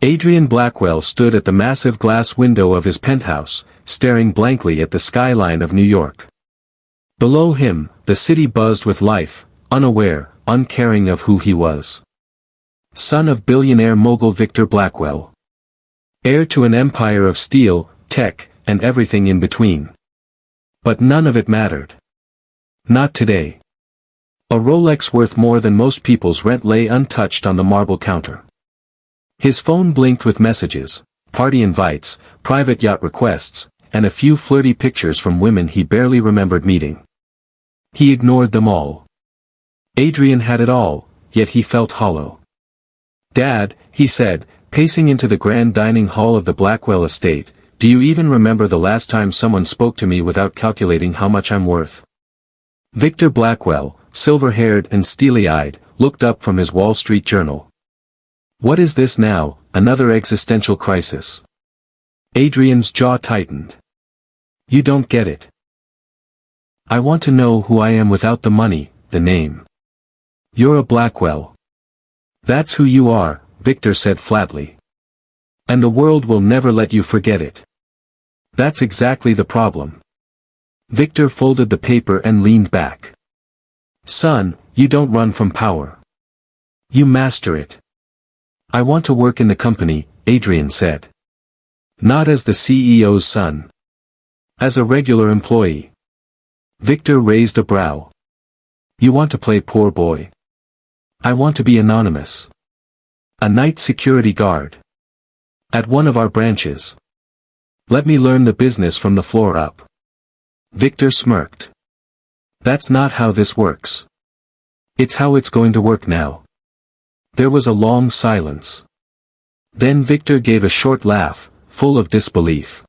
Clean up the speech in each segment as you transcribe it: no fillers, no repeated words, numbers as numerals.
Adrian Blackwell stood at the massive glass window of his penthouse, staring blankly at the skyline of New York. Below him, the city buzzed with life, unaware, uncaring of who he was. Son of billionaire mogul Victor Blackwell. Heir to an empire of steel, tech, and everything in between. But none of it mattered. Not today. A Rolex worth more than most people's rent lay untouched on the marble counter. His phone blinked with messages, party invites, private yacht requests, and a few flirty pictures from women he barely remembered meeting. He ignored them all. Adrian had it all, yet he felt hollow. "Dad," he said, pacing into the grand dining hall of the Blackwell estate, "do you even remember the last time someone spoke to me without calculating how much I'm worth?" Victor Blackwell, silver-haired and steely-eyed, looked up from his Wall Street Journal. "What is this now, another existential crisis?" Adrian's jaw tightened. "You don't get it. I want to know who I am without the money, the name. You're a Blackwell. That's who you are," Victor said flatly. "And the world will never let you forget it. That's exactly the problem." Victor folded the paper and leaned back. "Son, you don't run from power. You master it." "I want to work in the company," Adrian said. "Not as the CEO's son. As a regular employee." Victor raised a brow. "You want to play poor boy?" "I want to be anonymous. A night security guard. At one of our branches. Let me learn the business from the floor up." Victor smirked. "That's not how this works. It's how it's going to work now." There was a long silence. Then Victor gave a short laugh, full of disbelief.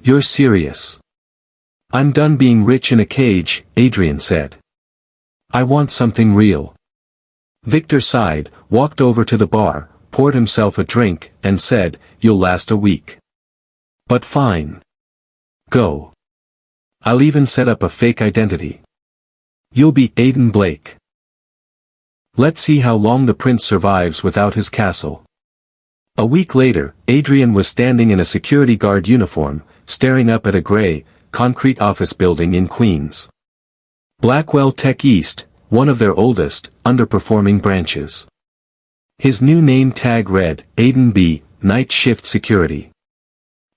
"You're serious?" "I'm done being rich in a cage," Adrian said. "I want something real." Victor sighed, walked over to the bar, poured himself a drink, and said, "You'll last a week. But fine. Go. I'll even set up a fake identity. You'll be Aiden Blake. Let's see how long the prince survives without his castle." A week later, Adrian was standing in a security guard uniform, staring up at a gray, concrete office building in Queens. Blackwell Tech East, one of their oldest, underperforming branches. His new name tag read, Aiden B., Night Shift Security.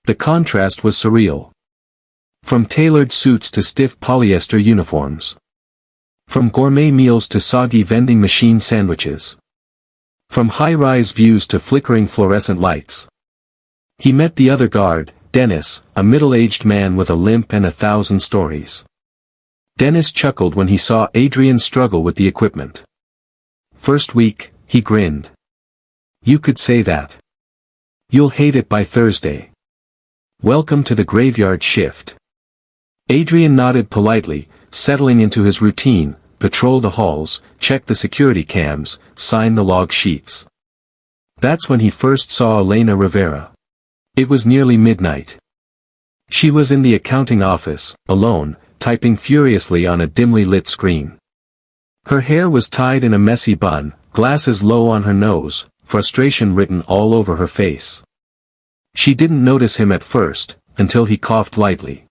The contrast was surreal. From tailored suits to stiff polyester uniforms. From gourmet meals to soggy vending machine sandwiches. From high-rise views to flickering fluorescent lights. He met the other guard, Dennis, a middle-aged man with a limp and 1,000 stories. Dennis chuckled when he saw Adrian struggle with the equipment. "First week," he grinned. "You could say that. You'll hate it by Thursday. Welcome to the graveyard shift." Adrian nodded politely, settling into his routine, patrol the halls, check the security cams, sign the log sheets. That's when he first saw Elena Rivera. It was nearly midnight. She was in the accounting office, alone, typing furiously on a dimly lit screen. Her hair was tied in a messy bun, glasses low on her nose, frustration written all over her face. She didn't notice him at first, until he coughed lightly.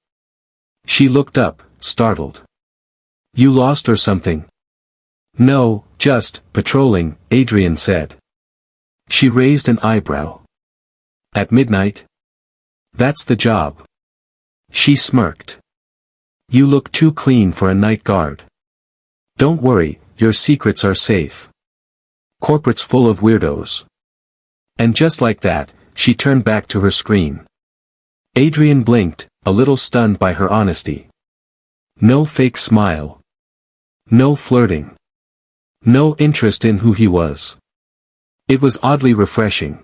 She looked up, startled. "You lost or something?" "No, just patrolling," Adrian said. She raised an eyebrow. "At midnight? That's the job." She smirked. "You look too clean for a night guard." "Don't worry, your secrets are safe. Corporate's full of weirdos." And just like that, she turned back to her screen. Adrian blinked, a little stunned by her honesty. No fake smile. No flirting. No interest in who he was. It was oddly refreshing.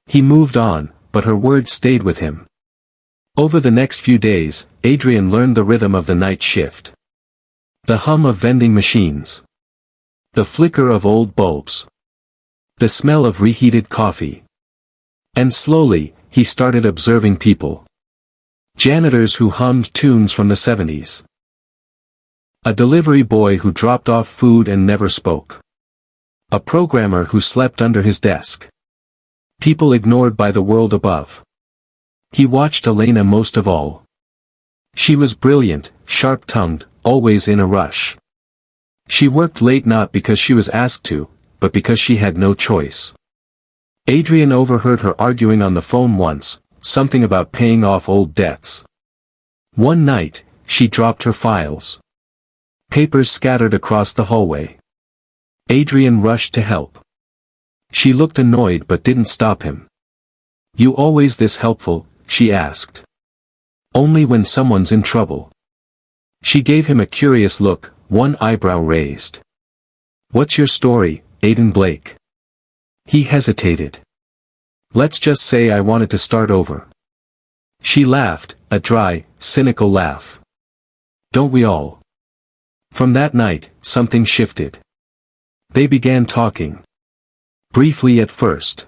He moved on, but her words stayed with him. Over the next few days, Adrian learned the rhythm of the night shift. The hum of vending machines. The flicker of old bulbs. The smell of reheated coffee. And slowly, he started observing people. Janitors who hummed tunes from the 70s. A delivery boy who dropped off food and never spoke. A programmer who slept under his desk. People ignored by the world above. He watched Elena most of all. She was brilliant, sharp-tongued, always in a rush. She worked late not because she was asked to, but because she had no choice. Adrian overheard her arguing on the phone once, something about paying off old debts. One night, she dropped her files. Papers scattered across the hallway. Adrian rushed to help. She looked annoyed but didn't stop him. "You always this helpful?" she asked. "Only when someone's in trouble." She gave him a curious look, one eyebrow raised. "What's your story, Adrian Blake?" He hesitated. "Let's just say I wanted to start over." She laughed, a dry, cynical laugh. "Don't we all?" From that night, something shifted. They began talking. Briefly at first.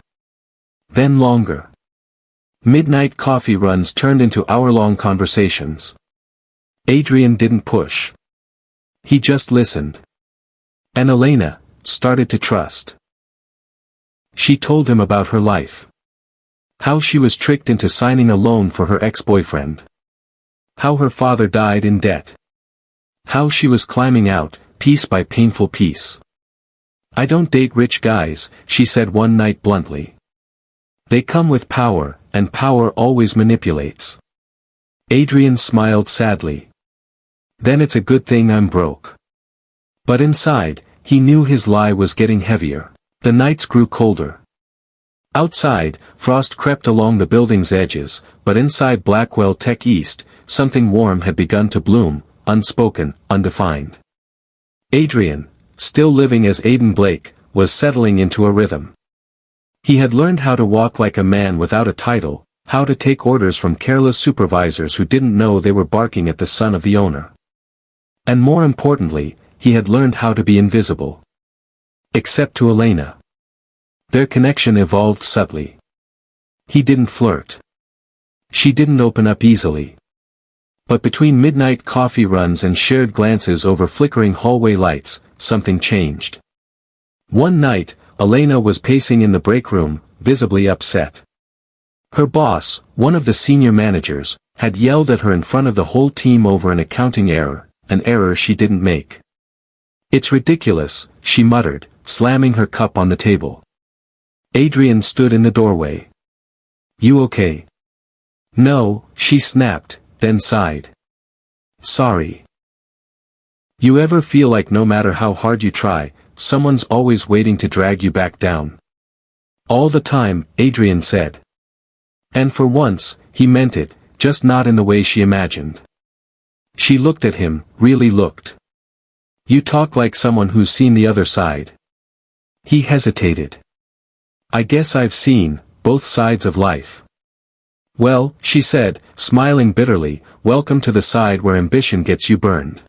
Then longer. Midnight coffee runs turned into hour-long conversations. Adrian didn't push. He just listened. And Elena started to trust. She told him about her life. How she was tricked into signing a loan for her ex-boyfriend. How her father died in debt. How she was climbing out, piece by painful piece. "I don't date rich guys," she said one night bluntly. "They come with power, and power always manipulates." Adrian smiled sadly. "Then it's a good thing I'm broke." But inside, he knew his lie was getting heavier. The nights grew colder. Outside, frost crept along the building's edges, but inside Blackwell Tech East, something warm had begun to bloom, unspoken, undefined. Adrian, still living as Adrian Blake, was settling into a rhythm. He had learned how to walk like a man without a title, how to take orders from careless supervisors who didn't know they were barking at the son of the owner. And more importantly, he had learned how to be invisible. Except to Elena. Their connection evolved subtly. He didn't flirt. She didn't open up easily. But between midnight coffee runs and shared glances over flickering hallway lights, something changed. One night, Elena was pacing in the break room, visibly upset. Her boss, one of the senior managers, had yelled at her in front of the whole team over an accounting error, an error she didn't make. "It's ridiculous," she muttered, slamming her cup on the table. Adrian stood in the doorway. "You okay?" "No," she snapped, then sighed. "Sorry." You ever feel like no matter how hard you try, someone's always waiting to drag you back down? "All the time," Adrian said. And for once, he meant it, just not in the way she imagined. She looked at him, really looked. "You talk like someone who's seen the other side." He hesitated. "I guess I've seen both sides of life." "Well," she said, smiling bitterly, "welcome to the side where ambition gets you burned."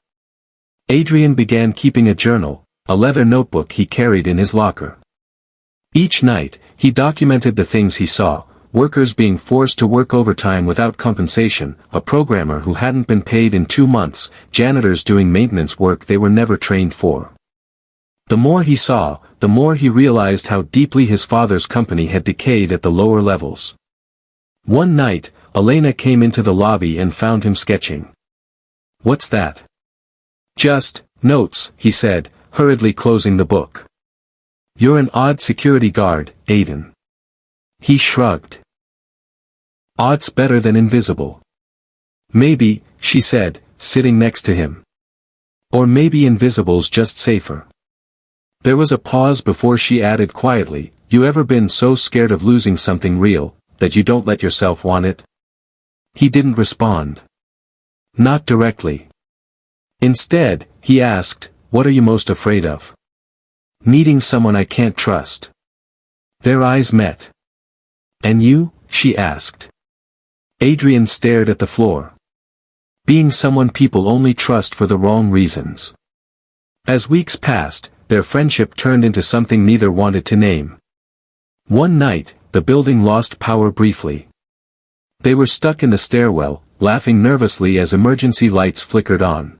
Adrian began keeping a journal, a leather notebook he carried in his locker. Each night, he documented the things he saw: workers being forced to work overtime without compensation, a programmer who hadn't been paid in 2 months, janitors doing maintenance work they were never trained for. The more he saw, the more he realized how deeply his father's company had decayed at the lower levels. One night, Elena came into the lobby and found him sketching. "What's that?" "Just notes," he said, hurriedly closing the book. "You're an odd security guard, Adrian." He shrugged. "Odd's better than invisible." "Maybe," she said, sitting next to him. "Or maybe invisible's just safer." There was a pause before she added quietly, "You ever been so scared of losing something real, that you don't let yourself want it?" He didn't respond. Not directly. Instead, he asked, "What are you most afraid of?" "Meeting someone I can't trust." Their eyes met. "And you?" she asked. Adrian stared at the floor. "Being someone people only trust for the wrong reasons." As weeks passed, their friendship turned into something neither wanted to name. One night, the building lost power briefly. They were stuck in the stairwell, laughing nervously as emergency lights flickered on.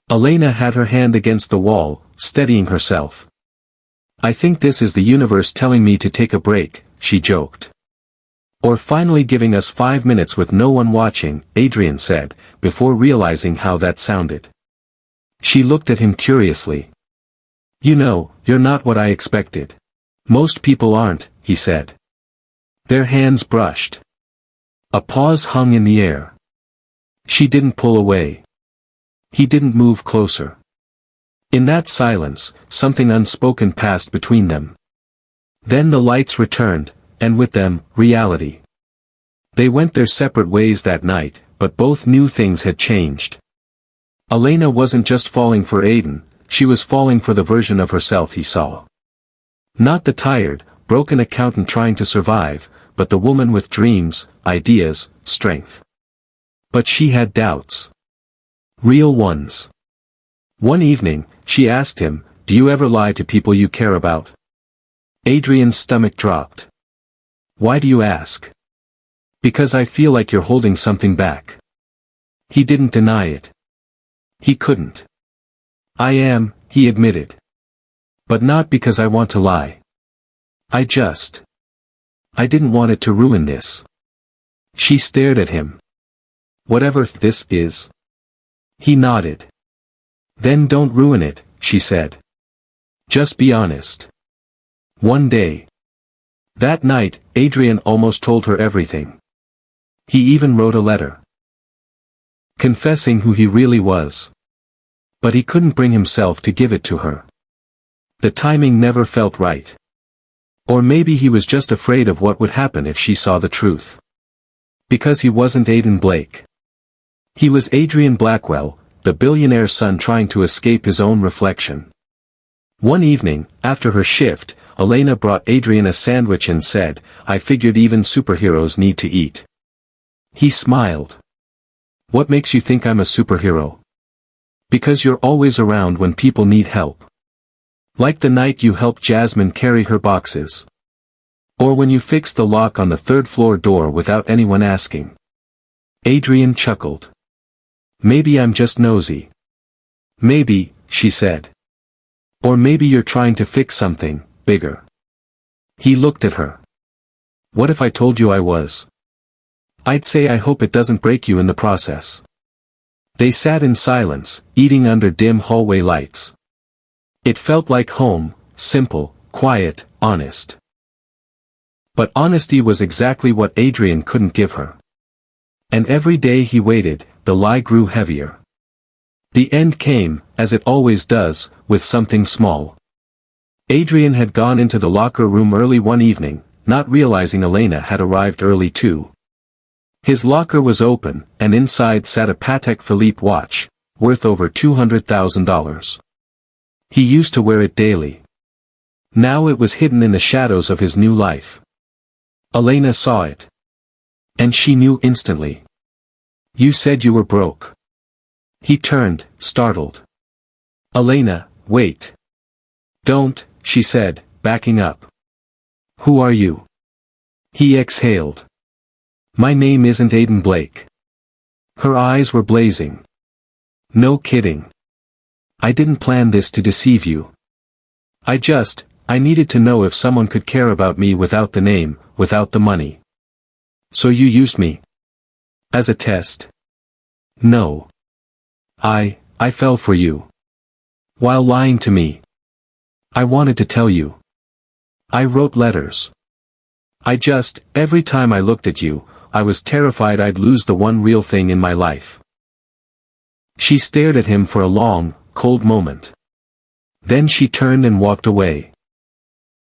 Elena had her hand against the wall, steadying herself. "I think this is the universe telling me to take a break," she joked. Or finally giving us 5 minutes with no one watching, Adrian said, before realizing how that sounded. She looked at him curiously. You know, you're not what I expected. Most people aren't, he said. Their hands brushed. A pause hung in the air. She didn't pull away. He didn't move closer. In that silence, something unspoken passed between them. Then the lights returned, and with them, reality. They went their separate ways that night, but both knew things had changed. Elena wasn't just falling for Aiden, she was falling for the version of herself he saw. Not the tired, broken accountant trying to survive, but the woman with dreams, ideas, strength. But she had doubts. Real ones. One evening, she asked him, "Do you ever lie to people you care about?" Adrian's stomach dropped. "Why do you ask?" "Because I feel like you're holding something back." He didn't deny it. He couldn't. "I am," he admitted. "But not because I want to lie. I didn't want it to ruin this." She stared at him. "Whatever this is." He nodded. "Then don't ruin it," she said. "Just be honest." One day. That night, Adrian almost told her everything. He even wrote a letter. Confessing who he really was. But he couldn't bring himself to give it to her. The timing never felt right. Or maybe he was just afraid of what would happen if she saw the truth. Because he wasn't Aiden Blake. He was Adrian Blackwell, the billionaire's son trying to escape his own reflection. One evening, after her shift, Elena brought Adrian a sandwich and said, "I figured even superheroes need to eat." He smiled. "What makes you think I'm a superhero?" "Because you're always around when people need help. Like the night you helped Jasmine carry her boxes. Or when you fixed the lock on the third-floor door without anyone asking." Adrian chuckled. "Maybe I'm just nosy." "Maybe," she said. "Or maybe you're trying to fix something bigger." He looked at her. "What if I told you I was?" "I'd say I hope it doesn't break you in the process." They sat in silence, eating under dim hallway lights. It felt like home, simple, quiet, honest. But honesty was exactly what Adrian couldn't give her. And every day he waited, the lie grew heavier. The end came, as it always does, with something small. Adrian had gone into the locker room early one evening, not realizing Elena had arrived early too. His locker was open, and inside sat a Patek Philippe watch, worth over $200,000. He used to wear it daily. Now it was hidden in the shadows of his new life. Elena saw it. And she knew instantly. "You said you were broke." He turned, startled. "Elena, wait. Don't," she said, backing up. "Who are you?" He exhaled. "My name isn't Aiden Blake." Her eyes were blazing. "No kidding. I didn't plan this to deceive you. I needed to know if someone could care about me without the name, without the money. So you used me? As a test?" "No. I fell for you. While lying to me. I wanted to tell you. I wrote letters. Every time I looked at you, I was terrified I'd lose the one real thing in my life." She stared at him for a long, cold moment. Then she turned and walked away.